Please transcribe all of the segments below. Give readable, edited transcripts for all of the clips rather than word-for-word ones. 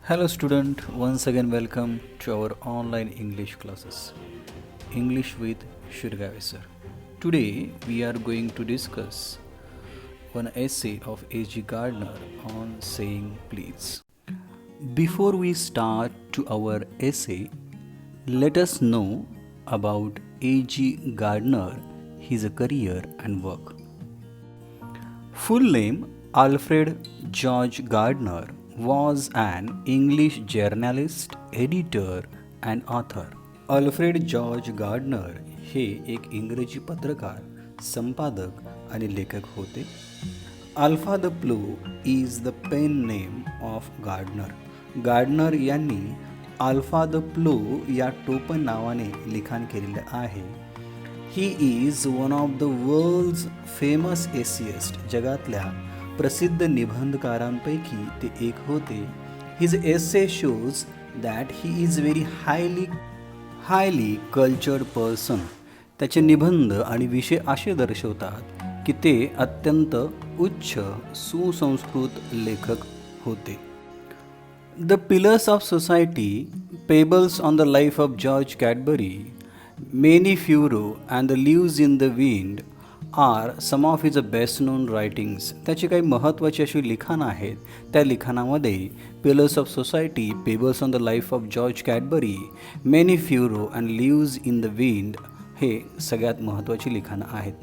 Hello, student. Once again, welcome to our online English classes. English with Shirgavi sir. Today, we are going to discuss one essay of A.G. Gardner on saying please. Before we start to our essay, let us know about A.G. Gardner, his career and work. Full name Alfred George Gardner was an English journalist, editor and author. Alfred George Gardner हे एक इंग्रजी पत्रकार, संपादक आणि लेखक होते. Alpha the plough is the pen name of Gardner. Gardner यांनी Alpha the plough या टोपण नावाने लिखाण केलेलं आहे. He is one of the world's famous essayist. जगातल्या प्रसिद्ध निबंधकारांपैकी ते एक होते. His essay shows that he is very highly cultured person. त्याचे निबंध आणि विषय असे दर्शवतात की ते अत्यंत उच्च सुसंस्कृत लेखक होते. The pillars of society, pebbles on the life of George Cadbury, many furrows and the leaves in the wind are some of his best known writings. त्याची काही महत्त्वाची अशी लिखाणं आहेत. त्या लिखाणामध्ये pillars of society, pebbles on the life of George Cadbury, many furrows and leaves in the wind हे सगळ्यात महत्त्वाची लिखाणं आहेत.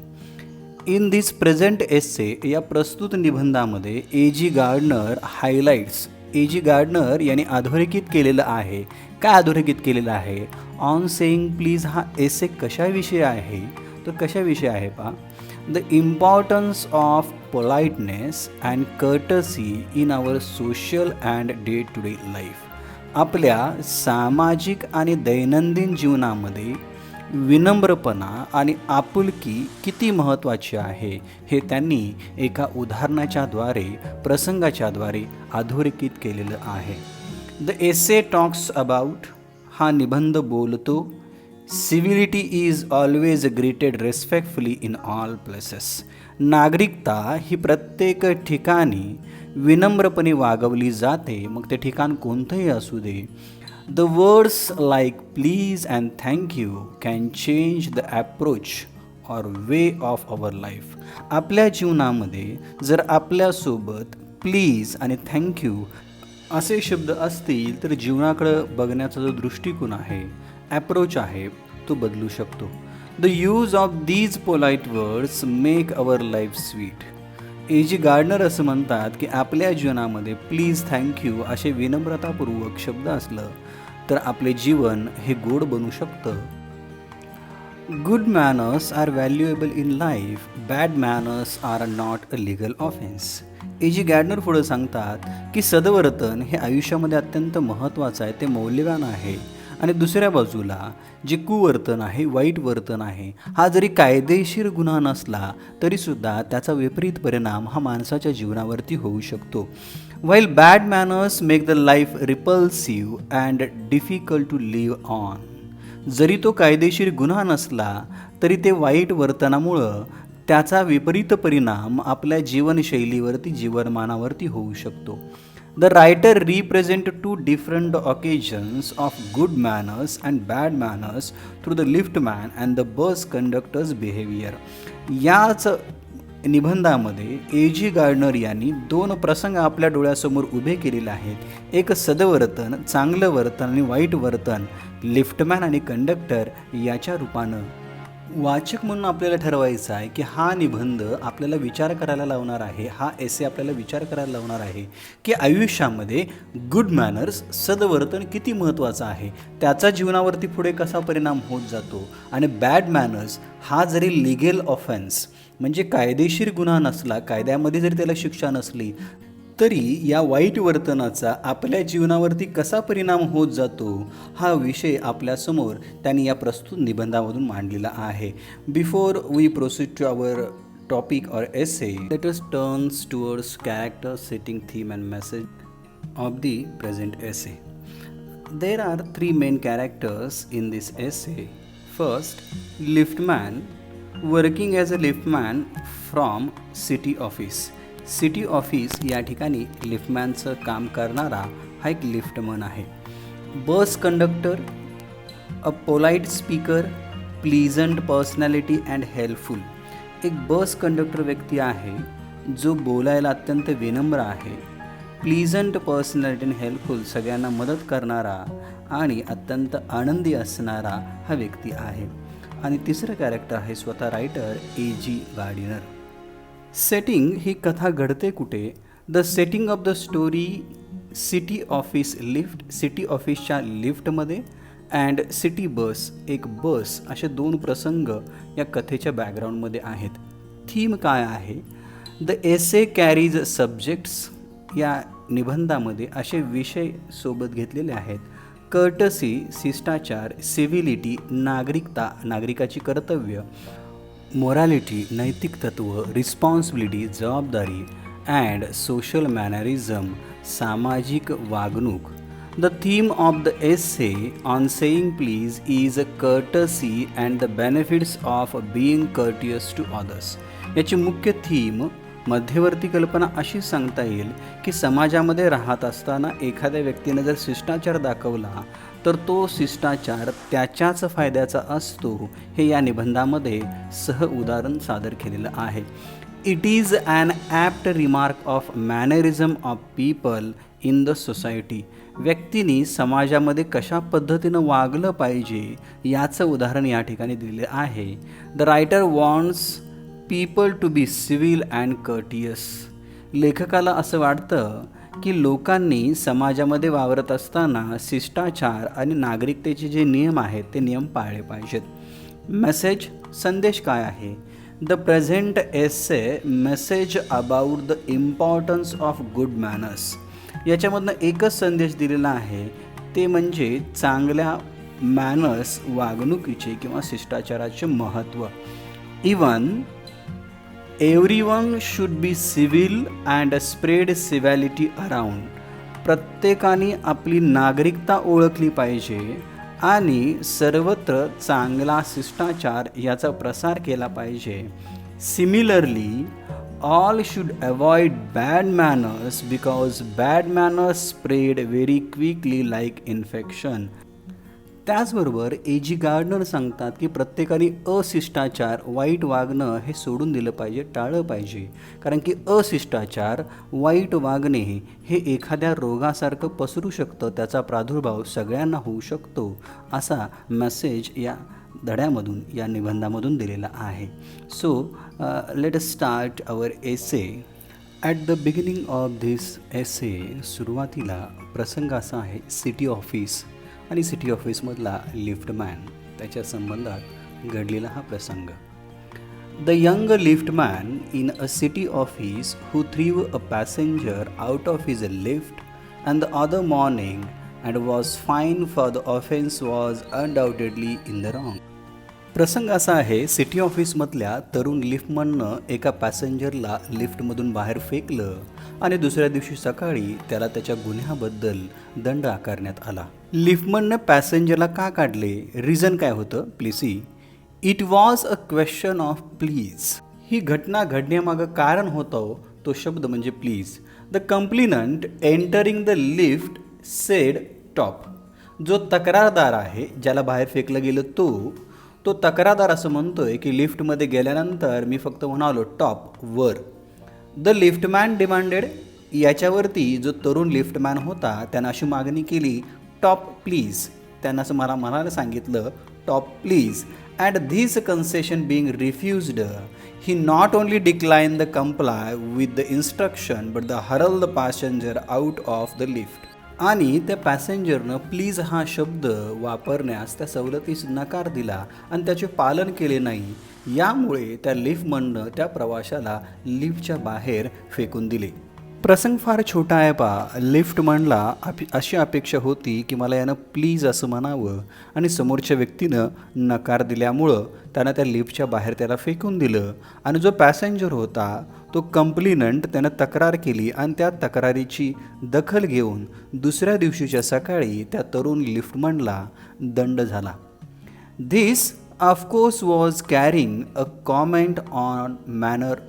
इन दिस प्रेझेंट एस्से या प्रस्तुत निबंधामध्ये A.G. Gardener highlights. A.G. Gardener यांनी अधोरेखित केलेलं आहे. काय अधोरेखित केलेलं आहे? ऑन सेईंग प्लीज हा एसे कशाविषयी आहे? तर कशाविषयी आहे पहा. The importance of politeness and courtesy in our social and day to day life. आपल्या सामाजिक आणि दैनंदिन जीवनामध्ये विनम्रपणा आणि आपुलकी किती महत्त्वाची आहे हे त्यांनी एका उदाहरणाच्याद्वारे, प्रसंगाच्याद्वारे अधोरेखित केलेलं आहे. The essay talks about. हा निबंध बोलतो. Civility is always greeted respectfully in all places. नागरिकता ही प्रत्येक ठिकाणी विनम्रपणे वागवली जाते, मग ते ठिकाण कोणतंही असू दे. The words like please and thank you can change the approach or way of our life. आपल्या जीवनामध्ये जर आपल्यासोबत प्लीज आणि थँक्यू असे शब्द असतील तर जीवनाकडं बघण्याचा जो दृष्टिकोन आहे, ॲप्रोच आहे, तो बदलू शकतो. The use of these polite words make our life sweet. A.G. Gardner असं म्हणतात की आपल्या जीवनामध्ये प्लीज, थँक्यू असे विनम्रतापूर्वक शब्द असलं तर आपले जीवन हे गोड बनू शकतं. Good manners are valuable in life. Bad manners are not a legal offence. A.G. Gardner पुढे सांगतात की सदवर्तन हे आयुष्यामध्ये अत्यंत महत्त्वाचं आहे, ते मौल्यवान आहे. आणि दुसऱ्या बाजूला जे कुवर्तन आहे, वाईट वर्तन आहे, हा जरी कायदेशीर गुन्हा नसला तरीसुद्धा त्याचा विपरीत परिणाम हा माणसाच्या जीवनावरती होऊ शकतो. While bad manners make the life repulsive and difficult to live on. जरी तो कायदेशीर गुन्हा नसला तरी ते वाईट वर्तनामुळं त्याचा विपरीत परिणाम आपल्या जीवनशैलीवरती, जीवनमानावरती होऊ शकतो. The writer represent two different occasions of good manners and bad manners through the liftman and the bus conductor's behavior. याच निबंधामध्ये A.G. गार्डनर यांनी दोन प्रसंग आपल्या डोळ्यासमोर उभे केलेले आहेत. एक सदवर्तन, चांगलं वर्तन आणि वाईट वर्तन लिफ्टमॅन आणि कंडक्टर याच्या रूपानं. वाचक म्हणून आपल्याला ठरवायचं आहे की हा निबंध आपल्याला विचार करायला लावणार आहे, हा एसे आपल्याला विचार करायला लावणार आहे की आयुष्यामध्ये गुड मॅनर्स, सदवर्तन किती महत्त्वाचं आहे, त्याचा जीवनावरती पुढे कसा परिणाम होत जातो. आणि बॅड मॅनर्स हा जरी लिगल ऑफेन्स म्हणजे कायदेशीर गुन्हा नसला, कायद्यामध्ये जरी त्याला शिक्षा नसली तरी या वाईट वर्तनाचा आपल्या जीवनावरती कसा परिणाम होत जातो हा विषय आपल्यासमोर त्यांनी या प्रस्तुत निबंधामधून मांडलेला आहे. Before we proceed to our topic or essay, let us turns towards character, setting, theme and message of the present essay. There are 3 main characters in this essay. First, liftman working as a liftman from city office. City office या ठिकाणी लिफ्टमॅनचं काम करणारा हा एक liftman आहे. Bus conductor, a polite speaker, pleasant personality and helpful. एक bus conductor व्यक्ती आहे जो बोलायला अत्यंत विनम्र आहे, प्लीजंट पर्सनॅलिटी अँड हेल्पफुल, सगळ्यांना मदत करणारा आणि अत्यंत आनंदी असणारा हा व्यक्ती आहे. आणि तिसरं कॅरेक्टर आहे स्वतः रायटर A.G. गार्डिनर. सेटिंग ही कथा घडते कुठे? The setting of the story city office lift, city ऑफिसच्या लिफ्टमध्ये, अँड सिटी बस, एक बस, असे दोन प्रसंग या कथेच्या बॅकग्राऊंडमध्ये आहेत. थीम काय आहे? द एसे कॅरीज सब्जेक्ट्स, या निबंधामध्ये असे विषय सोबत घेतलेले आहेत. कर्टसी, शिष्टाचार, सिव्हिलिटी, नागरिकता, नागरिकाची कर्तव्य, मोरॅलिटी, नैतिक तत्व, रिस्पॉन्सिबिलिटी, जबाबदारी, अँड सोशल मॅनरिझम, सामाजिक वागणूक. The theme of the essay on saying please is courtesy and the benefits of being courteous to others. याची मुख्य थीम, मध्यवर्ती कल्पना अशी सांगता येईल की समाजामध्ये राहत असताना एखाद्या व्यक्तीने जर शिष्टाचार दाखवला तर तो शिष्टाचार त्याच्याच फायद्याचा असतो, हे या निबंधामध्ये उदाहरण सादर केलेलं आहे. It is an apt remark of mannerism of people in the society. व्यक्तीने समाजामध्ये कशा पद्धतीनं वागलं पाहिजे याचं उदाहरण या ठिकाणी दिलेलं आहे. The writer wants people to be civil and courteous. लेखकाला असं वाटतं की लोकांनी समाजामध्ये वावरत असताना शिष्टाचार आणि नागरिकतेचे जे नियम आहेत ते नियम पाळले पाहिजेत. मेसेज, संदेश काय आहे? The present essay message about the importance of good manners. याच्यामधनं एकच संदेश दिलेला आहे, ते म्हणजे चांगल्या मॅनर्स, वागणुकीचे किंवा शिष्टाचाराचे महत्त्व. Even everyone should be civil and spread civility around. प्रत्येकाने आपली नागरिकता ओळखली पाहिजे आणि सर्वत्र चांगला शिष्टाचार याचा प्रसार केला पाहिजे. Similarly all should avoid bad manners because bad manners spread very quickly like infection. त्याचबरोबर A.G. गार्डनर सांगतात की प्रत्येकाने अशिष्टाचार, वाईट वागणं हे सोडून दिलं पाहिजे, टाळलं पाहिजे. कारण की अशिष्टाचार, वाईट वागणे हे एखाद्या रोगासारखं पसरू शकतं, त्याचा प्रादुर्भाव सगळ्यांना होऊ शकतो, असा मेसेज या धड्यामधून, या निबंधामधून दिलेला आहे. So let us start our essay. At the beginning of this essay, सुरुवातीला प्रसंग असा आहे सिटी ऑफिस आणि सिटी ऑफिसमधला लिफ्टमॅन, त्याच्या संबंधात घडलेला हा प्रसंग. The young liftman in a city office who threw a passenger out of his lift and the other morning and was fine for the offence was undoubtedly in the wrong. प्रसंग असा आहे, city ऑफिसमधल्या तरुण लिफ्टमननं एका पॅसेंजरला लिफ्टमधून बाहेर फेकलं आणि दुसऱ्या दिवशी सकाळी त्याला त्याच्या गुन्ह्याबद्दल दंड आकारण्यात आला. लिफ्टमननं पॅसेंजरला का काढले? रिझन काय होतं? Please see. It was a question of please. ही घटना घडण्यामागं कारण होतं तो शब्द म्हणजे please. The complainant entering the lift said top. जो तक्रारदार आहे, ज्याला बाहेर फेकलं गेलं, तो तक्रारदार असं म्हणतोय की लिफ्टमध्ये गेल्यानंतर मी फक्त म्हणालो टॉप, वर. The liftman demanded. याच्यावरती जो तरुण लिफ्टमॅन होता त्यानं अशी मागणी केली, टॉप प्लीज. त्यांना असं मला म्हणायला सांगितलं, top please. At this concession being refused, he not only decline the comply with the instruction but the hurl the passenger out of the lift. आणि त्या पॅसेंजरनं प्लीज हा शब्द वापरण्यास त्या सवलतीस नकार दिला आणि त्याचे पालन केले नाही. यामुळे त्या लिफ्टमननं त्या प्रवाशाला लिफ्टच्या बाहेर फेकून दिले. प्रसंग फार छोटा आहे पहा. लिफ्टमनला अशी अपेक्षा होती की मला यानं प्लीज असं म्हणावं आणि समोरच्या व्यक्तीनं नकार दिल्यामुळं त्यानं त्या लिफ्टच्या बाहेर त्याला फेकून दिलं. आणि जो पॅसेंजर होता तो कंप्लेनंट, त्यानं तक्रार केली आणि त्या तक्रारीची दखल घेऊन दुसऱ्या दिवशीच्या सकाळी त्या तरुण लिफ्टमनला दंड झाला. This of course was carrying a comment on manner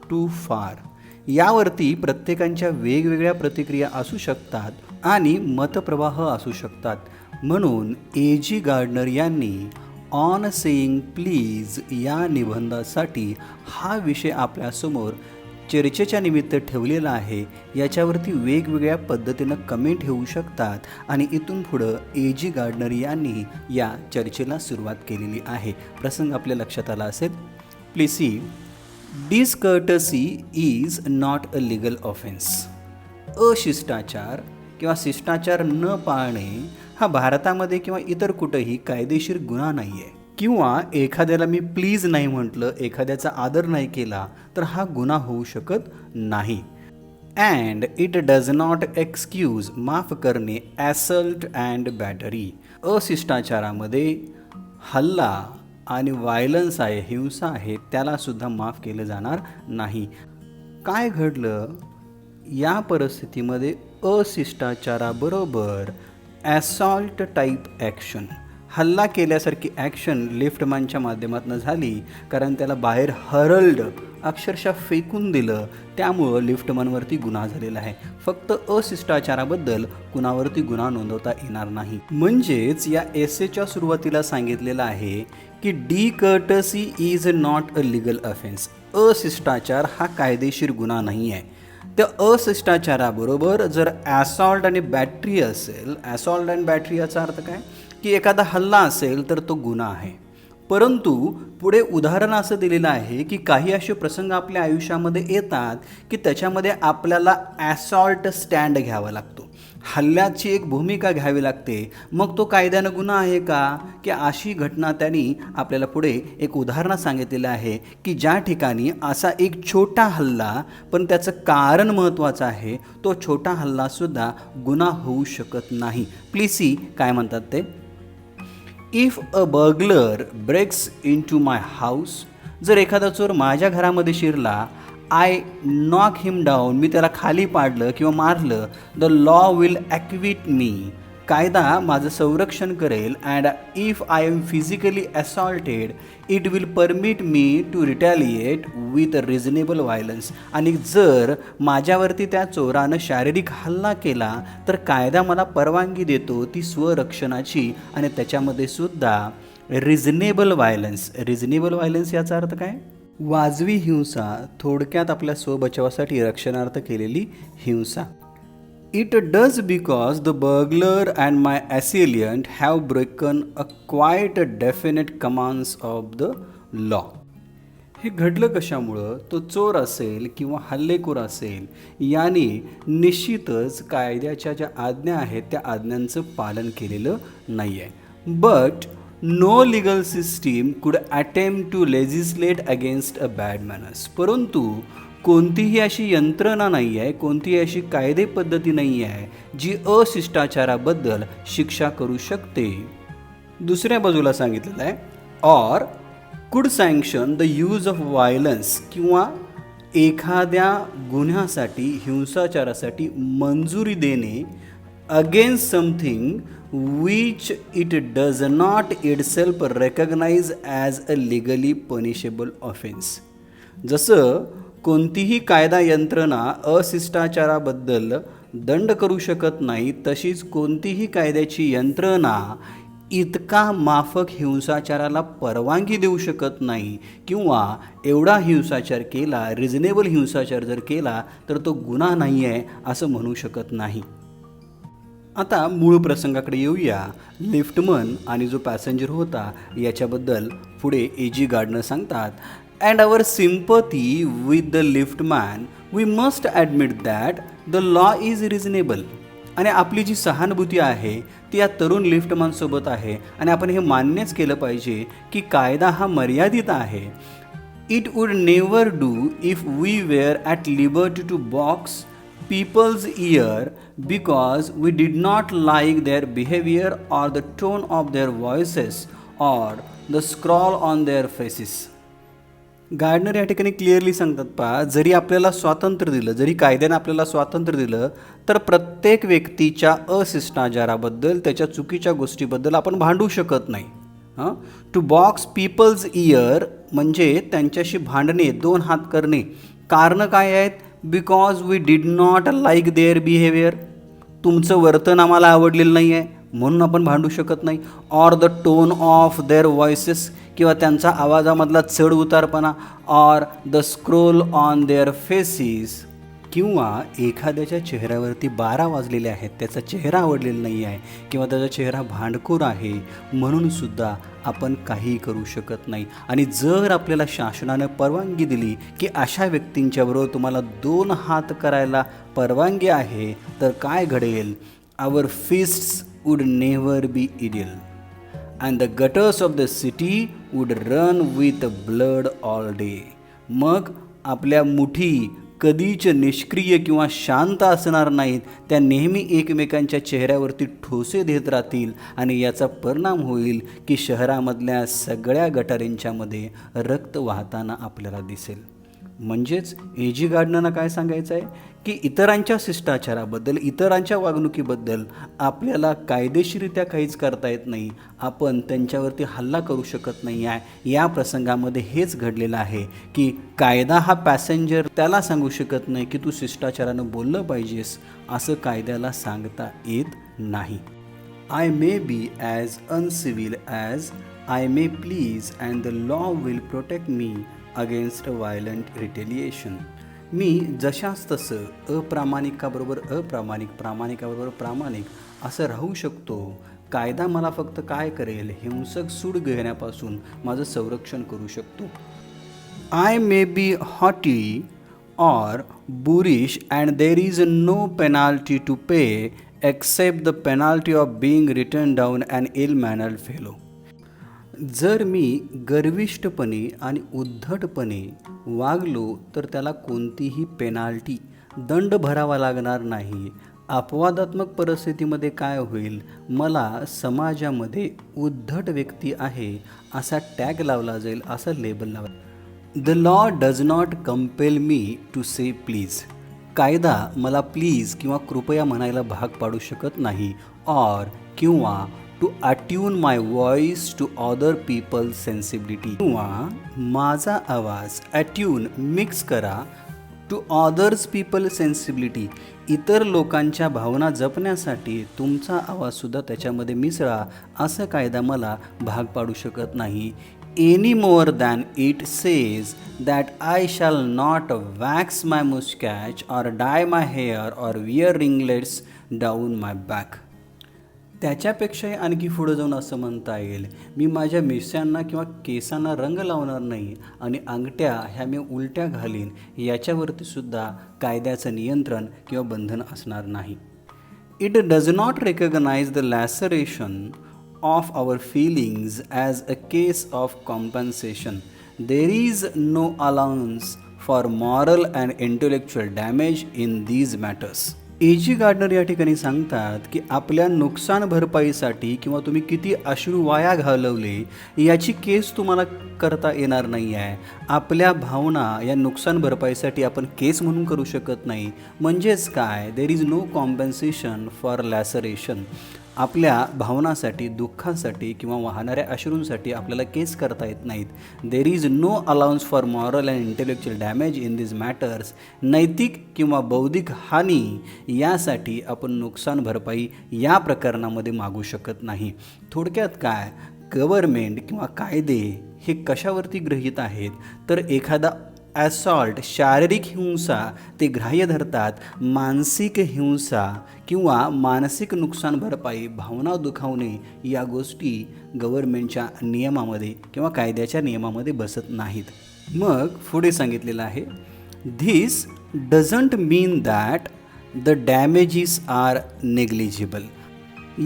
too far. यावरती प्रत्येकांच्या वेगवेगळ्या प्रतिक्रिया असू शकतात. आणि मतप्रवाह असू शकतात. म्हणून A.G. गार्डनर यांनी ऑन सेईंग प्लीज या निबंधासाठी हा विषय आपल्यासमोर चर्चेच्या निमित्त ठेवलेला आहे. याच्यावरती वेगवेगळ्या पद्धतीनं कमेंट येऊ शकतात आणि इथून पुढं A.G. गार्डनर यांनी या चर्चेला सुरुवात केलेली आहे. प्रसंग आपल्या लक्षात आला असेल. Please see, discourtesy is not a legal offence. अशिष्टाचार किंवा शिष्टाचार न पाळणे हा भारतामध्ये किंवा इतर कुठंही कायदेशीर गुन्हा नाही आहे. किंवा एखाद्याला मी प्लीज नाही म्हटलं, एखाद्याचा आदर नाही केला तर हा गुन्हा होऊ शकत नाही. And it does not excuse, माफ करणे, ॲसल्ट अँड बॅटरी. अशिष्टाचारामध्ये हल्ला आणि व्हायलन्स आहे, हिंसा आहे, त्यालासुद्धा माफ केलं जाणार नाही. काय घडलं या परिस्थितीमध्ये? अशिष्टाचाराबरोबर ॲसॉल्ट टाईप ॲक्शन, हल्ला केल्यासारखी ॲक्शन लिफ्टमॅनच्या माध्यमातून झाली, कारण त्याला बाहेर हरल्ड, अक्षरशः फेकून दिलं. त्यामुळं लिफ्टमॅनवरती गुन्हा झालेला आहे. फक्त अशिष्टाचाराबद्दल कुणावरती गुन्हा नोंदवता येणार नाही. म्हणजेच या एसेच्या सुरुवातीला सांगितलेलं आहे की discourtesy is not a legal offence. अशिष्टाचार हा कायदेशीर गुन्हा नाही आहे. त्या अशिष्टाचाराबरोबर जर ॲसॉल्ट आणि बॅटरी असेल, ॲसॉल्ट अँड बॅटरी याचा अर्थ काय की एखादा हल्ला असेल तर तो गुन्हा आहे. परंतु पुढे उदाहरण असं दिलेलं आहे की काही असे प्रसंग आपल्या आयुष्यामध्ये येतात की त्याच्यामध्ये आपल्याला ॲसॉल्ट स्टँड घ्यावा लागतो, हल्ल्याची एक भूमिका घ्यावी लागते. मग तो कायद्यानं गुन्हा आहे का? की अशी घटना त्यांनी आपल्याला पुढे एक उदाहरण सांगितलेलं आहे की ज्या ठिकाणी असा एक छोटा हल्ला, पण त्याचं कारण महत्त्वाचं आहे, तो छोटा हल्लासुद्धा गुन्हा होऊ शकत नाही. प्लीज सी काय म्हणतात ते. If a burglar breaks in to my house, जर एखादा चोर माझ्या घरामध्ये शिरला, आय नॉक हिम डाऊन, मी त्याला खाली पाडलं किंवा मारलं, the law will acquit me, कायदा माझं संरक्षण करेल. And if I am physically assaulted it will permit me to retaliate with reasonable violence. आणि जर माझ्यावरती त्या चोरानं शारीरिक हल्ला केला तर कायदा मला परवानगी देतो ती स्वरक्षणाची, आणि त्याच्यामध्ये सुद्धा रिझनेबल व्हायलन्स. रिझनेबल व्हायलन्स याचा अर्थ काय? वाजवी हिंसा, थोडक्यात आपल्या स्वबचावासाठी रक्षणार्थ केलेली हिंसा. It does because the burglar and my assailant have broken a quite definite commands of the law. हे घडलं कशामुळं? तो चोर असेल किंवा हल्लेखोर असेल, याने निश्चितच कायद्याच्या ज्या आज्ञा आहेत त्या आज्ञांचं पालन केलेलं नाही आहे. But no legal system could attempt to legislate against a bad manners. परंतु कोणतीही अशी यंत्रणा नाही आहे, कोणतीही अशी कायदे पद्धती नाही आहे जी अशिष्टाचाराबद्दल शिक्षा करू शकते. दुसऱ्या बाजूला सांगितलेलं आहे ऑर कुड sanction the use of violence, किंवा एखाद्या गुन्ह्यासाठी, हिंसाचारासाठी मंजुरी देणे against something which it does not itself recognize as a legally punishable offense. जसं कोणतीही कायदा यंत्रणा अशिष्टाचाराबद्दल दंड करू शकत नाही, तशीच कोणतीही कायद्याची यंत्रणा इतका माफक हिंसाचाराला परवानगी देऊ शकत नाही, किंवा एवढा हिंसाचार केला, रिजनेबल हिंसाचार जर केला तर तो गुन्हा नाही आहे असं म्हणू शकत नाही. आता मूळ प्रसंगाकडे येऊया. लिफ्टमन आणि जो पॅसेंजर होता याच्याबद्दल पुढे A.G. गार्डनर सांगतात. And our sympathy with the liftman we must admit that the law is reasonable. आणि आपली जी सहानुभूती आहे ती या तरुण लिफ्टमॅनसोबत आहे, आणि आपण हे मान्यच केलं पाहिजे की कायदा हा मर्यादित आहे. It would never do if we were at liberty to box people's ear because we did not like their behavior or the tone of their voices or the scrawl on their faces. Gardner या ठिकाणी clearly सांगतात पहा, जरी आपल्याला स्वातंत्र्य दिलं, जरी कायद्याने आपल्याला स्वातंत्र्य दिलं, तर प्रत्येक व्यक्तीच्या अशिष्टाचाराबद्दल, त्याच्या चुकीच्या गोष्टीबद्दल आपण भांडू शकत नाही. टू बॉक्स पीपल्स इयर म्हणजे त्यांच्याशी भांडणे, दोन हात करणे. कारणं काय आहेत? Because we did not like their behaviour, तुमचं वर्तन आम्हाला आवडलेलं नाही आहे म्हणून आपण भांडू शकत नाही. Or the tone of their voices, किंवा त्यांचा आवाजामधला चढ उतारपणा. Or the scroll on their faces, किंवा एखाद्याच्या चेहऱ्यावरती 12 वाजलेले आहेत, त्याचा चेहरा आवडलेला नाही आहे किंवा त्याचा चेहरा भांडखोर आहे म्हणूनसुद्धा आपण काहीही करू शकत नाही. आणि जर आपल्याला शासनानं परवानगी दिली की अशा व्यक्तींच्याबरोबर तुम्हाला 2 हात करायला परवानगी आहे, तर काय घडेल? Our fists would never be idle and the gutters of the city would run with blood all day. मग आपल्या मुठी कधीच निष्क्रिय किंवा शांत असणार नाहीत, त्या नेहमी एकमेकांच्या चेहऱ्यावरती ठोसे देत राहतील आणि याचा परिणाम होईल की शहरामधल्या सगळ्या गटारींच्यामध्ये रक्त वाहताना आपल्याला दिसेल. म्हणजेच ए.जी. गार्डनरनं काय सांगायचं आहे की इतरांच्या शिष्टाचाराबद्दल, इतरांच्या वागणुकीबद्दल आपल्याला कायदेशीररित्या काहीच करता येत नाही, आपण त्यांच्यावरती हल्ला करू शकत नाही आहे. या प्रसंगामध्ये हेच घडलेलं आहे की कायदा हा पॅसेंजर त्याला सांगू शकत नाही की तू शिष्टाचारानं बोललं पाहिजेस, असं कायद्याला सांगता येत नाही. I may be as uncivil as I may please and the law will protect me against violent retaliation. मी जशास तसं अप्रामाणिकाबरोबर अप्रामाणिक, प्रामाणिकाबरोबर प्रामाणिक असं राहू शकतो. कायदा मला फक्त काय करेल? हिंसक सूड घेण्यापासून माझं संरक्षण करू शकतो. I may be haughty or boorish and there is no penalty to pay except the penalty of being written down an ill-mannered fellow. जर मी गर्विष्ठपणे आणि उद्धटपणे वागलो तर त्याला कोणतीही पेनाल्टी, दंड भरावा लागणार नाही. अपवादात्मक परिस्थितीमध्ये काय होईल? मला समाजामध्ये उद्धट व्यक्ती आहे असा टॅग लावला जाईल, असा लेबल लावला. The law does not compel me to say please. कायदा मला प्लीज किंवा कृपया म्हणायला भाग पाडू शकत नाही. ऑर किंवा to attune my voice to other people's sensibility, किंवा माझा आवाज अट्यून मिक्स करा टू अदर्स पीपल सेन्सिबिलिटी, इतर लोकांच्या भावना जपण्यासाठी तुमचा आवाजसुद्धा त्याच्यामध्ये मिसळा, असं कायदा मला भाग पाडू शकत नाही. any more than it says that I shall not wax my mustache or dye my hair or wear ringlets down my back. त्याच्यापेक्षाही आणखी पुढं जाऊन असं म्हणता येईल, मी माझ्या मिश्यांना किंवा केसांना रंग लावणार नाही आणि अंगठ्या ह्या मी उलट्या घालीन, याच्यावरती सुद्धा कायद्याचं नियंत्रण किंवा बंधन असणार नाही. It does not recognise the laceration of our feelings as a case of compensation. There is no allowance for moral and intellectual damage in these matters. A G. Gardner या ठिकाणी सांगतात की आपल्या नुकसान भरपाईसाठी किंवा तुम्ही किती अश्रू वाया घालवले याची केस तुम्हाला करता येणार नाही आहे. आपल्या भावना या नुकसान भरपाईसाठी आपण केस म्हणून करू शकत नाही. म्हणजेच काय? There is no compensation for laceration. आपल्या भावनासाठी, दुःखासाठी किंवा वाहणाऱ्या अश्रूंसाठी आपल्याला केस करता येत नाहीत. There is no allowance for moral and intellectual damage in this matters. नैतिक किंवा बौद्धिक हानी यासाठी आपण नुकसान भरपाई या प्रकरणामध्ये मागू शकत नाही. थोडक्यात काय? गव्हर्मेंट किंवा कायदे हे कशावरती गृहीत आहेत? तर एखादा ॲसॉल्ट, शारीरिक हिंसा ते ग्राह्य धरतात. मानसिक हिंसा किंवा मानसिक नुकसान भरपाई, भावना दुखावणे या गोष्टी गव्हर्मेंटच्या नियमामध्ये किंवा कायद्याच्या नियमामध्ये बसत नाहीत. मग पुढे सांगितलेलं आहे, this doesn't mean that the damages are negligible.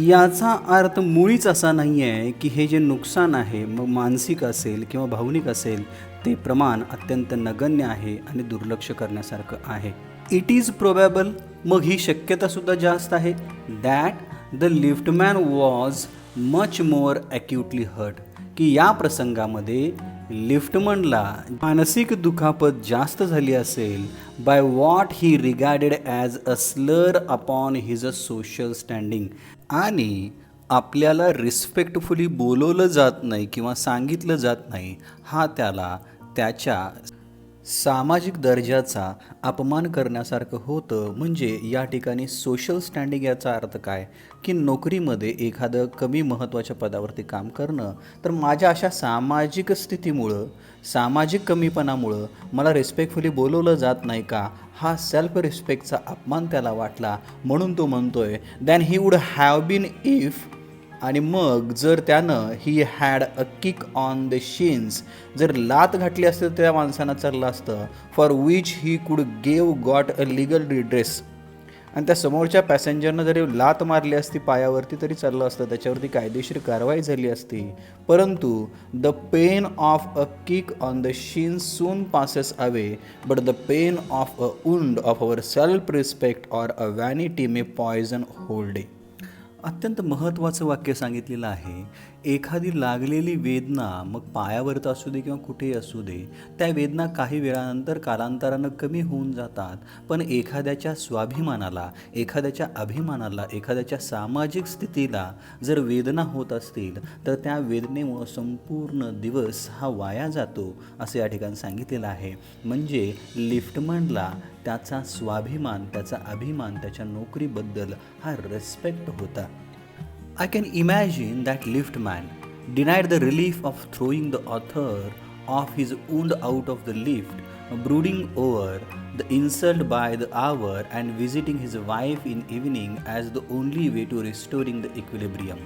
याचा अर्थ मुळीच असा नाही आहे की हे जे नुकसान आहे, मग मानसिक असेल किंवा भावनिक असेल, ते प्रमाण अत्यंत नगण्य आहे आणि दुर्लक्ष करण्यासारखं आहे. इट इज प्रोबॅबल, मग ही शक्यतासुद्धा जास्त आहे, that the liftman was much more acutely hurt, की या प्रसंगामध्ये लिफ्टमनला मानसिक दुखापत जास्त झाली असेल by what he regarded as a slur upon his a social standing. आणि आपल्याला रिस्पेक्टफुली बोलवलं जात नाही किंवा सांगितलं जात नाही, हा त्याला त्याच्या सामाजिक दर्जाचा अपमान करण्यासारखं होतं. म्हणजे या ठिकाणी सोशल स्टँडिंग याचा अर्थ काय, की नोकरीमध्ये एखादं कमी महत्त्वाच्या पदावरती काम करणं, तर माझ्या अशा सामाजिक स्थितीमुळं, सामाजिक कमीपणामुळं मला रिस्पेक्टफुली बोलवलं जात नाही का, हा सेल्फ रिस्पेक्टचा अपमान त्याला वाटला. म्हणून तो म्हणतोय than he would have been if, आणि मग जर त्यानं he had a kick on the shins, जर लात घातली असती तर त्या माणसानं चाललं असतं, for which he could gave got a legal redress. आणि त्या समोरच्या पॅसेंजरनं जरी लात मारली असती पायावरती तरी चाललं असतं, त्याच्यावरती कायदेशीर कारवाई झाली असती. परंतु the pain of a kick on the shins soon passes away, but the pain of a wound of our self respect or a vanity may poison whole day. अत्यंत महत्त्वाचं वाक्य सांगितलेलं आहे. एखादी लागलेली वेदना, मग पायावरती असू दे किंवा कुठेही असू दे, त्या वेदना काही वेळानंतर कालांतरानं कमी होऊन जातात. पण एखाद्याच्या स्वाभिमानाला, एखाद्याच्या अभिमानाला, एखाद्याच्या सामाजिक स्थितीला जर वेदना होत असतील तर त्या वेदनेमुळं संपूर्ण दिवस हा वाया जातो, असं या ठिकाणी सांगितलेलं आहे. म्हणजे लिफ्टमॅनला त्याचा स्वाभिमान, त्याचा अभिमान, त्याच्या नोकरीबद्दल हा रिस्पेक्ट होता. I can imagine that liftman denied the relief of throwing the author of his wound out of the lift, brooding over the insult by the hour and visiting his wife in evening as the only way to restoring the equilibrium.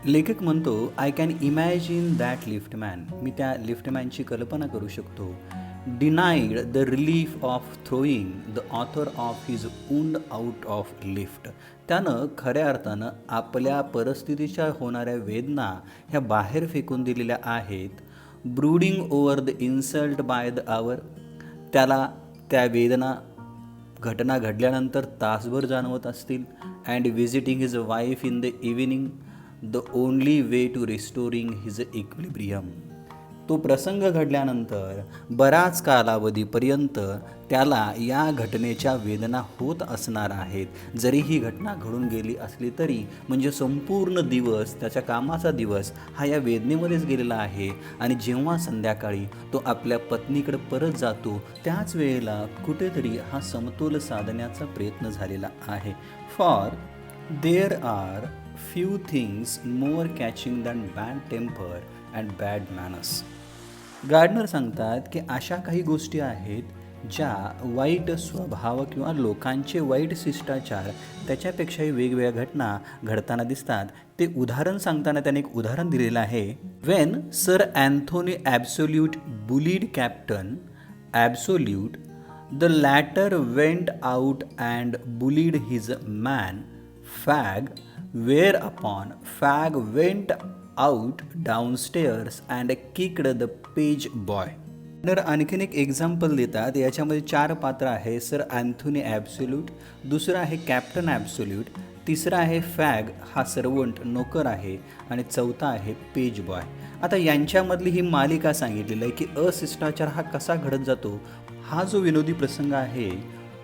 लेखक म्हणतो I can imagine that liftman, मी त्या लिफ्टमॅनची कल्पना करू शकतो. Denied the relief of throwing the author of his wound out of lift, त्यानं खऱ्या अर्थानं आपल्या परिस्थितीच्या होणाऱ्या वेदना ह्या बाहेर फेकून दिलेल्या आहेत. Brooding over the insult by the hour, त्याला त्या वेदना घटना घडल्यानंतर तासभर जाणवत असतील. And visiting his wife in the evening, the only way to restoring his equilibrium, तो प्रसंग घडल्यानंतर बराच कालावधीपर्यंत त्याला या घटनेच्या वेदना होत असणार आहेत. जरी ही घटना घडून गेली असली तरी म्हणजे संपूर्ण दिवस, त्याच्या कामाचा दिवस हा या वेदनेमध्येच गेलेला आहे. आणि जेव्हा संध्याकाळी तो आपल्या पत्नीकडे परत जातो त्याच वेळेला कुठेतरी हा समतोल साधण्याचा प्रयत्न झालेला आहे. For there are few things more catching than bad temper and bad manners. Gardner सांगतात की अशा काही गोष्टी आहेत ज्या वाईट स्वभाव किंवा लोकांचे वाईट शिष्टाचार त्याच्यापेक्षाही वेगवेगळ्या घटना घडताना दिसतात. ते उदाहरण सांगताना त्याने एक उदाहरण दिलेलं आहे. When sir Anthony Absolute bullied Captain Absolute, the latter went out and bullied his man Fag, where upon Fag went out downstairs and kicked the page boy. तर आणखीन एक एक्झाम्पल देतात. याच्यामध्ये 4 पात्र आहे. सर अँथोनी ॲब्सोल्यूट, दुसरं आहे captain absolute, तिसरा आहे फॅग, हा सर्वंट नोकर आहे, आणि चौथा आहे पेज बॉय. आता यांच्यामधली ही मालिका सांगितलेली आहे की अशिष्टाचार हा कसा घडत जातो. हा जो विनोदी प्रसंग आहे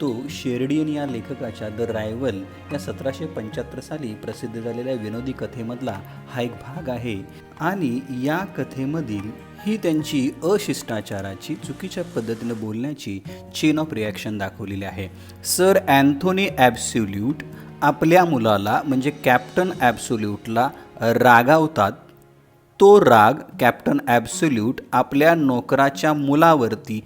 तो शेरडियन या लेखकाच्या द रायव्हल या 1775 साली प्रसिद्ध झालेल्या विनोदी कथेमधला हा एक भाग आहे. आणि या कथेमधील ही त्यांची अशिष्टाचाराची, चुकीच्या पद्धतीनं बोलण्याची चेन ऑफ रिॲक्शन दाखवलेली आहे. सर अँथोनी ॲब्सोल्यूट आपल्या मुलाला म्हणजे कॅप्टन ॲब्सोल्यूटला रागावतात. तो राग कॅप्टन ॲब्सोल्यूट आपल्या नोकराच्या मुलावरती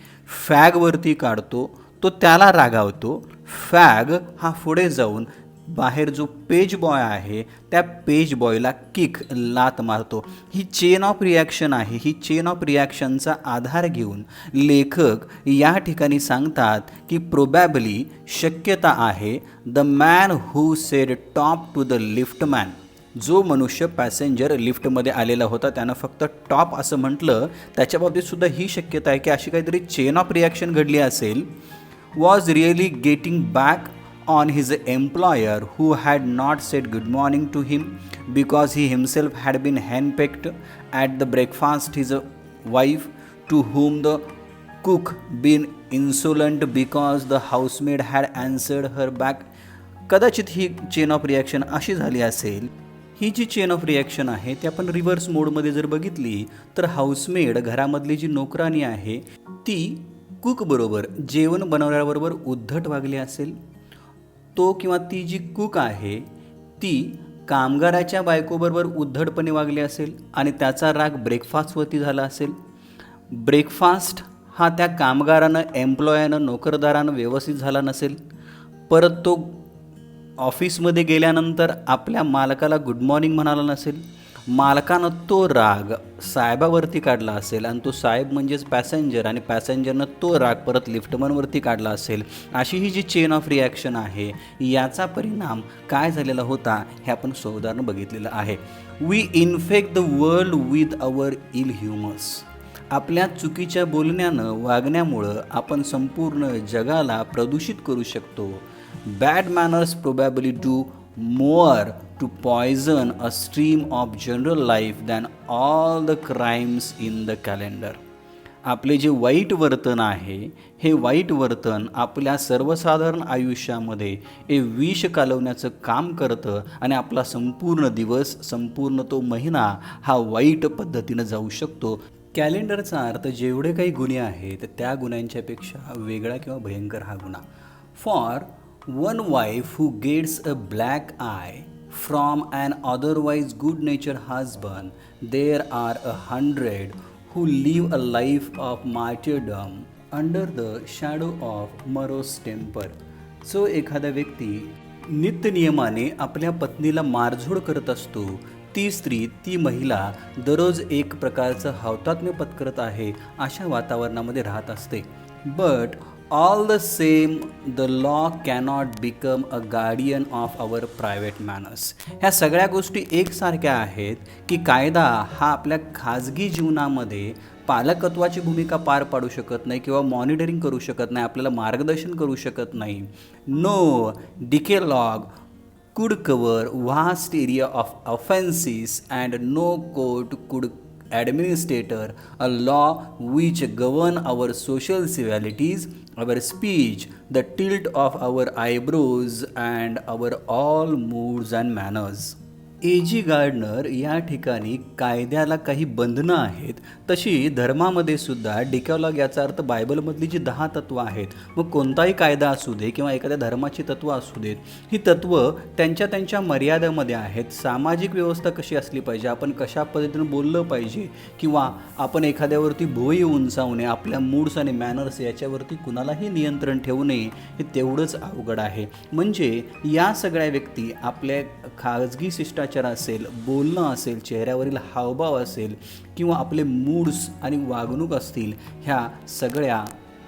फॅगवरती काढतो. तो त्याला रागावतो. फॅग हा पुढे जाऊन बाहेर जो पेज बॉय आहे त्या पेज बॉयला किक, लात मारतो. ही चेन ऑफ रिॲक्शन आहे. ही चेन ऑफ रिॲक्शनचा आधार घेऊन लेखक या ठिकाणी सांगतात की प्रोबॅबली शक्यता आहे the man who said top to the liftman, जो मनुष्य पॅसेंजर लिफ्टमध्ये आलेला होता त्यानं फक्त टॉप असं म्हटलं, त्याच्या बाबतीत सुद्धा ही शक्यता आहे की अशी काहीतरी चेन ऑफ रिॲक्शन घडली असेल. was really getting back on his employer who had not said good morning to him because he himself had been handpicked at the breakfast, his wife to whom the cook been insolent because the housemaid had answered her back. कदाचित ही chain of reaction अशी झाली असेल. ही जी chain of reaction आहे ती आपण reverse मोडमध्ये जर बघितली तर हाऊसमेड, घरामधली जी नोकरानी आहे ती कुकबरोबर जेवण बनवल्याबरोबर उद्धट वागले असेल, तो किंवा ती जी कुक आहे ती कामगाराच्या बायकोबरोबर उद्धटपणे वागली असेल आणि त्याचा राग ब्रेकफास्टवरती झाला असेल. ब्रेकफास्ट हा त्या कामगारानं एम्प्लॉयानं नोकरदारानं व्यवस्थित झाला नसेल, परत तो ऑफिसमध्ये गेल्यानंतर आपल्या मालकाला गुड मॉर्निंग म्हणाला नसेल, मालकानं तो राग साहेबावरती काढला असेल आणि तो साहेब म्हणजेच पॅसेंजर आणि पॅसेंजरनं तो राग परत लिफ्टमनवरती काढला असेल, अशी ही जी चेन ऑफ रिॲक्शन आहे याचा परिणाम काय झालेला होता हे आपण उदाहरण बघितलेलं आहे. We infect the world with our ill humours. आपल्या चुकीच्या बोलण्यानं वागण्यामुळं आपण संपूर्ण जगाला प्रदूषित करू शकतो. Bad manners probably do more to poison a stream of general life than all the crimes in the calendar. आपले जे वाईट वर्तन आहे हे वाईट वर्तन आपल्या सर्वसाधारण आयुष्यामध्ये हे विष कालवण्याचं काम करतं आणि आपला संपूर्ण दिवस संपूर्ण तो महिना हा वाईट पद्धतीनं जाऊ शकतो. कॅलेंडरचा अर्थ जेवढे काही गुन्हे आहेत त्या गुन्ह्यांच्यापेक्षा वेगळा किंवा भयंकर हा गुन्हा. For one wife who gets a black eye from an otherwise good-natured husband, there are 100 who live a life of martyrdom under the shadow of morose temper. So एखादा व्यक्ती नित्यनियमाने आपल्या पत्नीला मारझोड करत असतो, ती स्त्री ती महिला दररोज एक प्रकारचं हौतात्म्य पत्करत आहे अशा वातावरणामध्ये राहत असते. But all the same the law cannot become a guardian of our private manners. ह्या सगळ्या गोष्टी एकसारख्या आहेत की कायदा हा आपल्या खाजगी जीवनामध्ये पालकत्वाची भूमिका पार पाडू शकत नाही किंवा मॉनिटरिंग करू शकत नाही, आपल्याला मार्गदर्शन करू शकत नाही. No decalogue could cover vast area of offenses and no court could administer a law which govern our social civilities, our speech, the tilt of our eyebrows and our all moods and manners. A.G. Gardner या ठिकाणी कायद्याला काही बंधनं आहेत, तशी धर्मामध्ये सुद्धा डिकॅलॉग याचा अर्थ बायबलमधली जी 10 तत्त्वं आहेत, मग कोणताही कायदा असू दे किंवा एखाद्या धर्माची तत्त्वं असू देत, ही तत्त्वं त्यांच्या त्यांच्या मर्यादेमध्ये आहेत. सामाजिक व्यवस्था कशी असली पाहिजे, आपण कशा पद्धतीनं बोललं पाहिजे किंवा आपण एखाद्यावरती भुवई उंचावणे, आपल्या मूड्स आणि मॅनर्स याच्यावरती कुणालाही नियंत्रण ठेवणे हे तेवढंच अवघड आहे. म्हणजे या सगळ्या व्यक्ती आपल्या खाजगी शिष्टाचार असेल, बोलणं असेल, चेहऱ्यावरील हावभाव असेल किंवा आपले मूड्स आणि वागणूक असतील, ह्या सगळ्या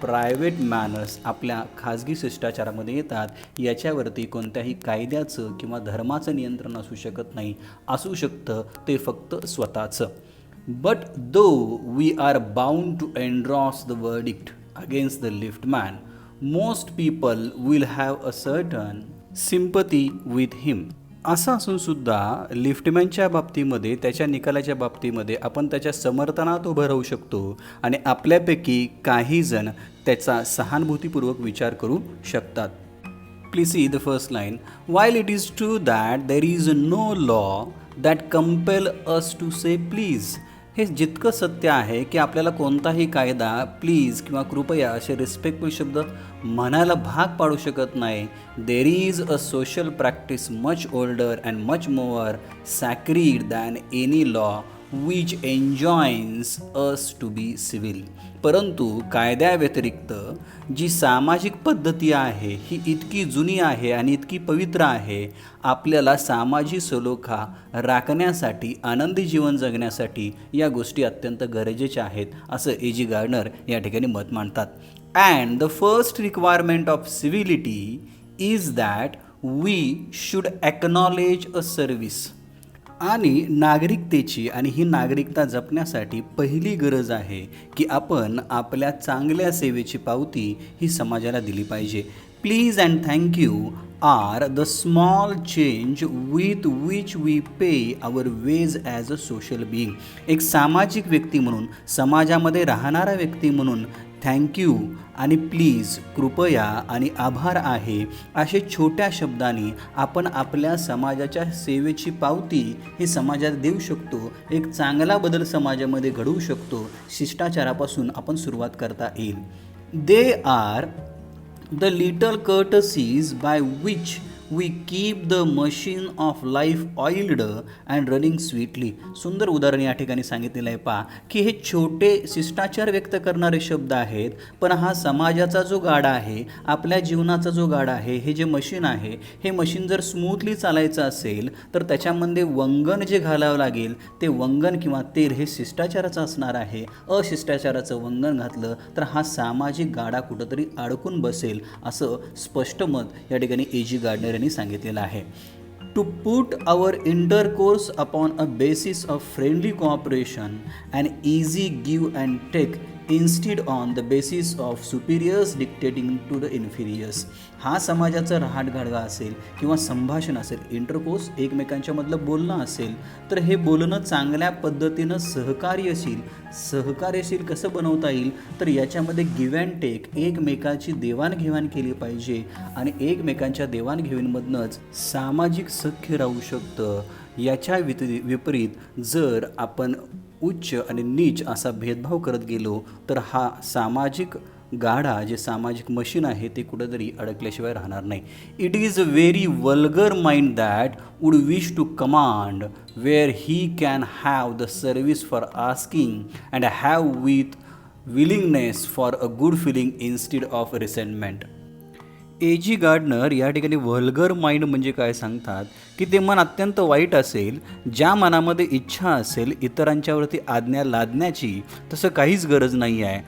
प्रायव्हेट मॅनर्स आपल्या खाजगी शिष्टाचारामध्ये येतात. याच्यावरती कोणत्याही कायद्याचं किंवा धर्माचं नियंत्रण असू शकत नाही. असू शकतं ते फक्त स्वतःचं. But though we are bound to endorse the verdict against the liftman, most people will have a certain sympathy with him. असं असून सुद्धा लिफ्टमॅनच्या बाबतीमध्ये, त्याच्या निकालाच्या बाबतीमध्ये आपण त्याच्या समर्थनात उभं राहू शकतो आणि आपल्यापैकी काही जण त्याचा सहानुभूतीपूर्वक विचार करू शकतात. Please see the first line. While it is true that there is no law that compel us to say please. हे जितकं सत्य आहे की आपल्याला कोणताही कायदा प्लीज किंवा कृपया असे रिस्पेक्टफुल शब्द म्हणायला भाग पाडू शकत नाही. There is a social practice much older and much more sacred than any law which enjoins us to be civil. परंतु कायद्याव्यतिरिक्त जी सामाजिक पद्धती आहे ही इतकी जुनी आहे आणि इतकी पवित्र आहे, आपल्याला सामाजिक सलोखा राखण्यासाठी, आनंदी जीवन जगण्यासाठी या गोष्टी अत्यंत गरजेच्या आहेत, असं A.G. गार्डनर या ठिकाणी मत मांडतात. And the first requirement of civility is that we should acknowledge a service. आणि नागरिकतेची आणि ही नागरिकता जपण्यासाठी पहिली गरज आहे की आपण आपल्या चांगल्या सेवेची पावती ही समाजाला दिली पाहिजे. Please and thank you are the small change with which we pay our way as a social being. एक सामाजिक व्यक्ती म्हणून, समाजामध्ये राहणारा व्यक्ती म्हणून थँक्यू आणि प्लीज, कृपया आणि आभार आहे असे छोट्या शब्दांनी आपण आपल्या समाजाच्या सेवेची पावती ही समाजात देऊ शकतो. एक चांगला बदल समाजामध्ये घडवू शकतो. शिष्टाचारापासून आपण सुरुवात करता येईल. They are the little courtesies by which we keep the machine of life oiled and running sweetly. सुंदर उदाहरण या ठिकाणी सांगितलेलं आहे. पहा की हे छोटे शिष्टाचार व्यक्त करणारे शब्द आहेत, पण हा समाजाचा जो गाडा आहे, आपल्या जीवनाचा जो गाडा आहे, हे जे मशीन आहे, हे मशीन जर स्मूथली चालायचं असेल तर त्याच्यामध्ये वंगण जे घालावं लागेल ते वंगण किंवा तेर हे शिष्टाचाराचं असणार आहे. अशिष्टाचाराचं वंगण घातलं तर हा सामाजिक गाडा कुठंतरी अडकून बसेल, असं स्पष्ट मत या ठिकाणी ए.जी. गार्डनर यांनी सांगितलेलं आहे. To put our intercourse upon a basis of friendly cooperation and easy give and take instead on the basis of superiors dictating to the inferiors. हा समाजाचा रहाटगाडगा असेल किंवा संभाषण असेल, इंटरकोर्स एकमेकांच्यामधलं बोलणं असेल, तर हे बोलणं चांगल्या पद्धतीनं सहकार्यशील कसं बनवता येईल, तर याच्यामध्ये गिव्ह अँड टेक, एकमेकाची देवाणघेवाण केली पाहिजे आणि एकमेकांच्या देवाणघेवाणीमधनंच सामाजिक सख्य राहू शकतं. याच्या विपरीत जर आपण उच्च आणि नीच असा भेदभाव करत गेलो तर हा सामाजिक गाडा, जे सामाजिक मशीन आहे, ते कुठंतरी अडकल्याशिवाय राहणार नाही. It is a very vulgar mind that would wish to command where he can have the service for asking and have with willingness for a good feeling instead of resentment. A G. Gardner या ठिकाणी vulgar mind म्हणजे काय सांगतात की ते मन अत्यंत वाईट असेल, ज्या मनामध्ये इच्छा असेल इतरांच्यावरती आज्ञा लादण्याची, तसं काहीच गरज नाही आहे.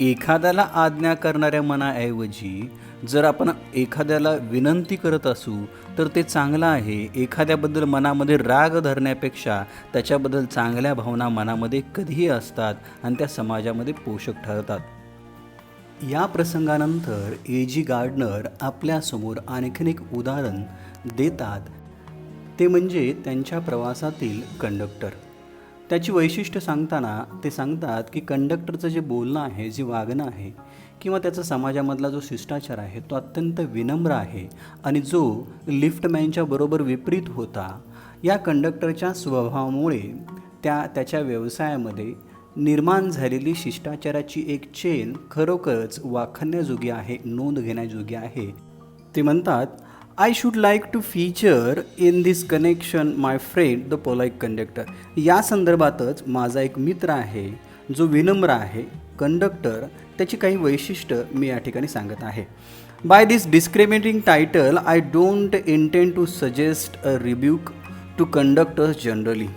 एखाद्याला आज्ञा करणाऱ्या मनाऐवजी जर आपण एखाद्याला विनंती करत असू तर ते चांगलं आहे. एखाद्याबद्दल मनामध्ये राग धरण्यापेक्षा त्याच्याबद्दल चांगल्या भावना मनामध्ये कधीही असतात आणि त्या समाजामध्ये पोषक ठरतात. या प्रसंगानंतर ए.जी. गार्डनर आपल्यासमोर आणखीन एक उदाहरण देतात, ते म्हणजे त्यांच्या प्रवासातील कंडक्टर. त्याची वैशिष्ट्य सांगताना ते सांगतात की कंडक्टरचं जे बोलणं आहे, जे वागणं आहे किंवा त्याचा समाजामधला जो शिष्टाचार आहे तो अत्यंत विनम्र आहे आणि जो लिफ्टमॅनच्या बरोबर विपरीत होता. या कंडक्टरच्या स्वभावामुळे त्याच्या व्यवसायामध्ये निर्माण झालेली शिष्टाचाराची एक चेन खरोखरच वाखाणण्याजोगी आहे, नोंद घेण्याजोगी आहे. ते म्हणतात, I should like to feature in this connection my friend the polite conductor. या संदर्भातच माझा एक मित्र आहे जो विनम्र आहे, कंडक्टर. त्याची काही वैशिष्ट्य मी या ठिकाणी सांगत आहे. By this discriminating title I don't intend to suggest a rebuke to conductors generally.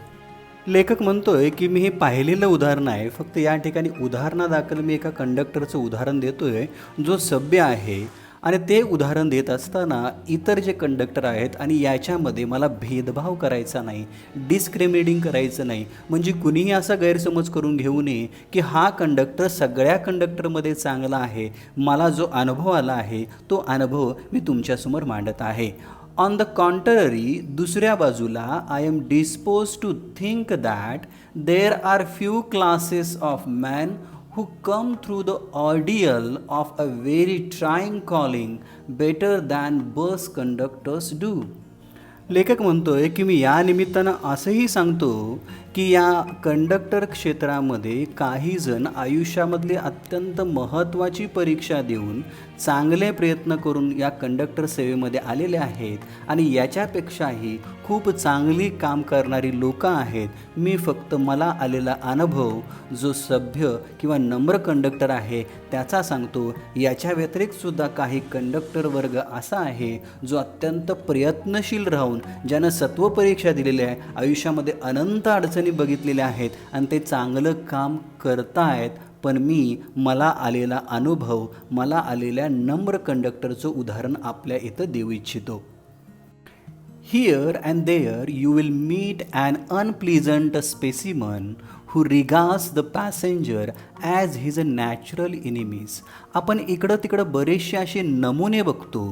लेखक म्हणतोय की मी हे पाहिलेलं उदाहरण आहे, फक्त या ठिकाणी उदाहरणादाखल मी एका कंडक्टरचं उदाहरण देतोय जो सभ्य आहे आणि ते उदाहरण देत असताना इतर जे कंडक्टर आहेत आणि याच्यामध्ये मला भेदभाव करायचा नाही, डिस्क्रिमिनेटिंग करायचं नाही. म्हणजे कुणीही असा गैरसमज करून घेऊ नये की हा कंडक्टर सगळ्या कंडक्टरमध्ये चांगला आहे. मला जो अनुभव आला आहे तो अनुभव मी तुमच्यासमोर मांडत आहे. ऑन द कॉन्ट्ररी, दुसऱ्या बाजूला I am dispose to think that there are few classes of man who come through the ordeal of a very trying calling better than bus conductors do. लेखक म्हणतोय की मी या निमित्तानं असंही सांगतो की या कंडक्टर क्षेत्रामध्ये काही जण आयुष्यामधली अत्यंत महत्त्वाची परीक्षा देऊन चांगले प्रयत्न करून या कंडक्टर सेवेमध्ये आलेले आहेत आणि याच्यापेक्षाही खूप चांगली काम करणारी लोकं आहेत. मी फक्त मला आलेला अनुभव जो सभ्य किंवा नम्र कंडक्टर आहे त्याचा सांगतो. याच्या व्यतिरिक्तसुद्धा काही कंडक्टर वर्ग असा आहे जो अत्यंत प्रयत्नशील राहून, ज्यानं सत्व परीक्षा दिलेली आहे, आयुष्यामध्ये अनंत अडचणी बघितलेल्या आहेत आणि ते चांगलं काम करतायत. पण मला आलेला अनुभव, मला आलेल्या नम्र कंडक्टरचं उदाहरण आपल्या इथं देऊ इच्छितो. Here and there you will meet an unpleasant specimen who regards the passenger as his natural enemies. आपण इकडं तिकडं बरेचसे असे नमुने बघतो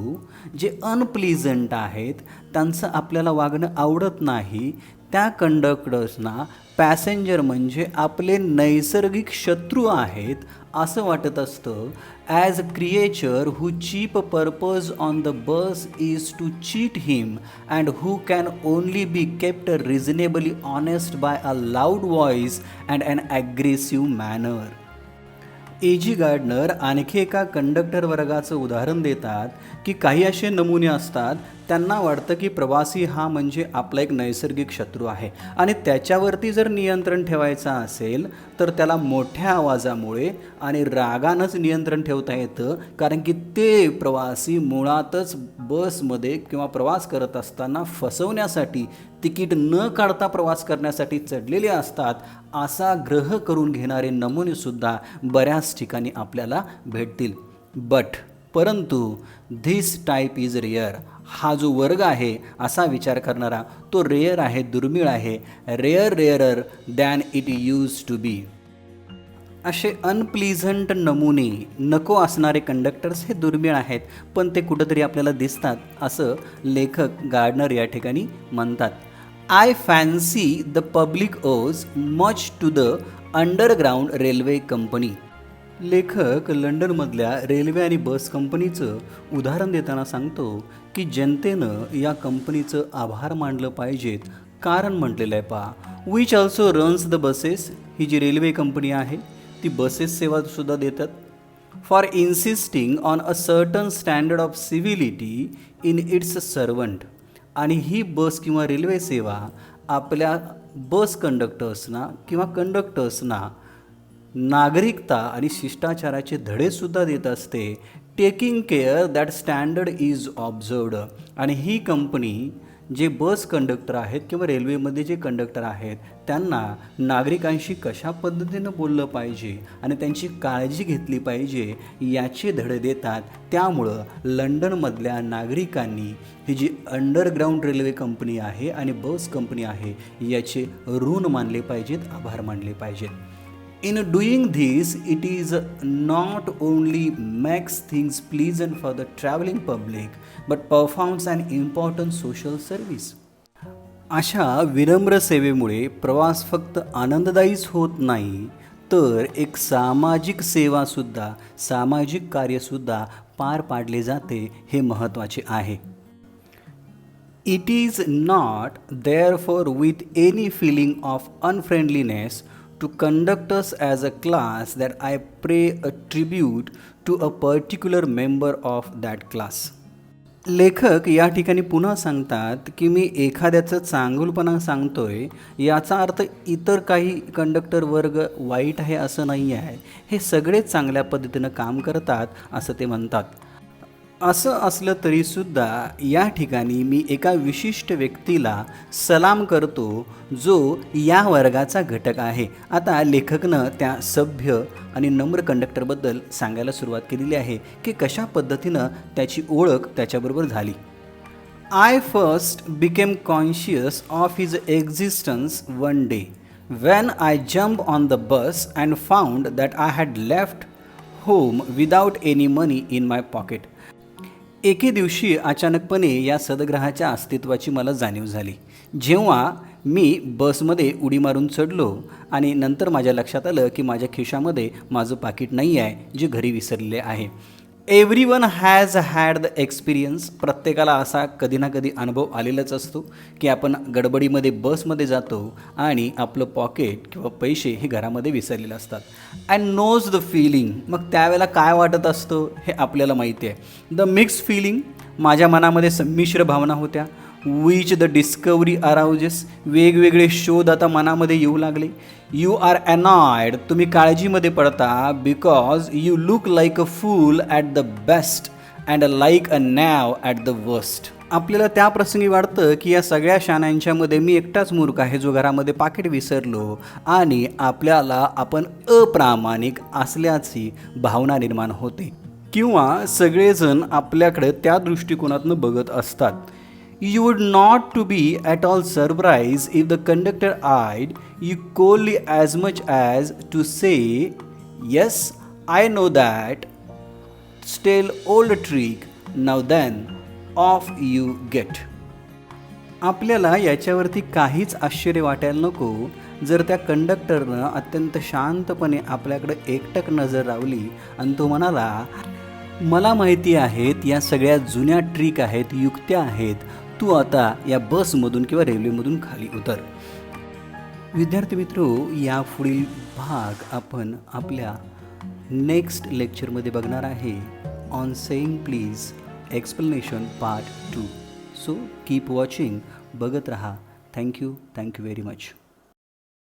जे अनप्लीजंट आहेत, त्यांचं आपल्याला वागणं आवडत नाही. त्या कंडक्टर्सना पॅसेंजर म्हणजे आपले नैसर्गिक शत्रू आहेत असं वाटत असतं. As a creature who chief purpose on the bus is to cheat him and who can only be kept reasonably honest by a loud voice and an aggressive manner. A G Gardiner आणखी एका conductor वर्गाचं उदाहरण देतात की काही असे नमुने असतात त्यांना वाटतं की प्रवासी हा म्हणजे आपला एक नैसर्गिक शत्रू आहे आणि त्याच्यावरती जर नियंत्रण ठेवायचं असेल तर त्याला मोठ्या आवाजामुळे आणि रागानंच नियंत्रण ठेवता येतं, कारण की ते प्रवासी मुळातच बसमध्ये किंवा प्रवास करत असताना फसवण्यासाठी, तिकीट न काढता प्रवास करण्यासाठी चढलेले असतात, असा ग्रह करून घेणारे नमुनेसुद्धा बऱ्याच ठिकाणी आपल्याला भेटतील. परंतु धिस टाईप इज रेअर. हा जो वर्ग आहे असा विचार करणारा तो रेअर आहे, दुर्मिळ आहे. Rarer than it use to be. असे अनप्लीझंट नमुने, नको असणारे कंडक्टर्स हे दुर्मिळ आहेत, पण ते कुठंतरी आपल्याला दिसतात असं लेखक गार्डनर या ठिकाणी म्हणतात. I fancy the public owes much to the underground railway company. लेखक लंडनमधल्या रेल्वे आणि बस कंपनीचं उदाहरण देताना सांगतो की जनतेनं या कंपनीचं आभार मानलं पाहिजेत, कारण म्हटलेलं आहे पहा, which also runs the buses. ही जी रेल्वे कंपनी आहे ती बसेस सेवासुद्धा देतात. For insisting on a certain standard of civility in its servant. आणि ही बस किंवा रेल्वे सेवा आपल्या बस कंडक्टर्सना किंवा कंडक्टर्सना नागरिकता आणि शिष्टाचाराचे धडेसुद्धा देत असते. Taking care that standard is observed. आणि ही कंपनी जे बस कंडक्टर आहेत किंवा रेल्वेमध्ये जे कंडक्टर आहेत त्यांना नागरिकांशी कशा पद्धतीनं बोललं पाहिजे आणि त्यांची काळजी घेतली पाहिजे याचे धडे देतात. त्यामुळं लंडनमधल्या नागरिकांनी ही जी अंडरग्राऊंड रेल्वे कंपनी आहे आणि बस कंपनी आहे याचे ऋण मानले पाहिजेत, आभार मानले पाहिजेत. In doing this, it is not only makes things pleasant for the traveling public, but performs an important social service. अशा विनम्र सेवेमुळे प्रवास फक्त आनंददायीच होत नाही, तर एक सामाजिक सेवासुद्धा, सामाजिक कार्यसुद्धा पार पाडले जाते, हे महत्त्वाचे आहे. It is not therefore with any feeling of unfriendliness to conductors as a class that I pay a tribute to a particular member of that class. लेखक या ठिकाणी पुन्हा सांगतात की मी एखाद्याचं चांगुलपणा सांगतोय याचा अर्थ इतर काही कंडक्टर वर्ग वाईट आहे असं नाही आहे, हे सगळेच चांगल्या पद्धतीनं काम करतात असं ते म्हणतात. असं असलं तरीसुद्धा या ठिकाणी मी एका विशिष्ट व्यक्तीला सलाम करतो जो या वर्गाचा घटक आहे. आता लेखकनं त्या सभ्य आणि नम्र कंडक्टरबद्दल सांगायला सुरुवात केलेली आहे की कशा पद्धतीनं त्याची ओळख त्याच्याबरोबर झाली. I first became conscious of his existence one day when I jumped on the bus and found that I had left home without any money in my pocket. एके दिवशी अचानकपणे या सदग्रहाच्या अस्तित्वाची मला जाणीव झाली, जेव्हा मी बसमध्ये उडी मारून चढलो आणि नंतर माझ्या लक्षात आलं की माझ्या खिशामध्ये माझं पाकीट नाही आहे, जे घरी विसरलेले आहे. Everyone has had the experience. प्रत्येकाला असा कधी ना कधी अनुभव आलेलाच असतो की आपण गडबडीमध्ये बसमध्ये जातो आणि आपलं पॉकेट किंवा पैसे हे घरामध्ये विसरलेले असतात. And knows the feeling. मग त्यावेळेला काय वाटत असतं हे आपल्याला माहिती आहे. The mix feeling. माझ्या मनामध्ये संमिश्र भावना होत्या. Which the discovery arouses. वेगवेगळे शोध आता मनामध्ये येऊ लागले. You are annoyed. तुम्ही काळजीमध्ये पडता because you look like a fool at the best and like a knave at the worst. आपल्याला त्या प्रसंगी वाटतं की या सगळ्या शाण्यांच्यामध्ये मी एकटाच मूर्ख आहे जो घरामध्ये पाकीट विसरलो, आणि आपल्याला आपण अप्रामाणिक असल्याची भावना निर्माण होते किंवा सगळेजण आपल्याकडे त्या दृष्टिकोनातून बघत असतात. You would not to be at all surprised if the conductor eyed you coldly as much as to say, yes, I know that stale old trick, now then, off you get. आपल्याला याच्यावरती काहीच आश्चर्य वाटायला नको जर त्या कंडक्टरनं अत्यंत शांतपणे आपल्याकडे एकटक नजर लावली आणि तो म्हणाला, मला माहिती आहेत या सगळ्या जुन्या ट्रिक आहेत, युक्त्या आहेत, तू आता या बसमधून किंवा रेल्वेमधून खाली उतर. विद्यार्थी मित्रो, या पुढील भाग आपण आपल्या नेक्स्ट लेक्चरमध्ये बघणार आहे on saying please explanation part 2. So keep watching, बघत रहा. Thank you very much.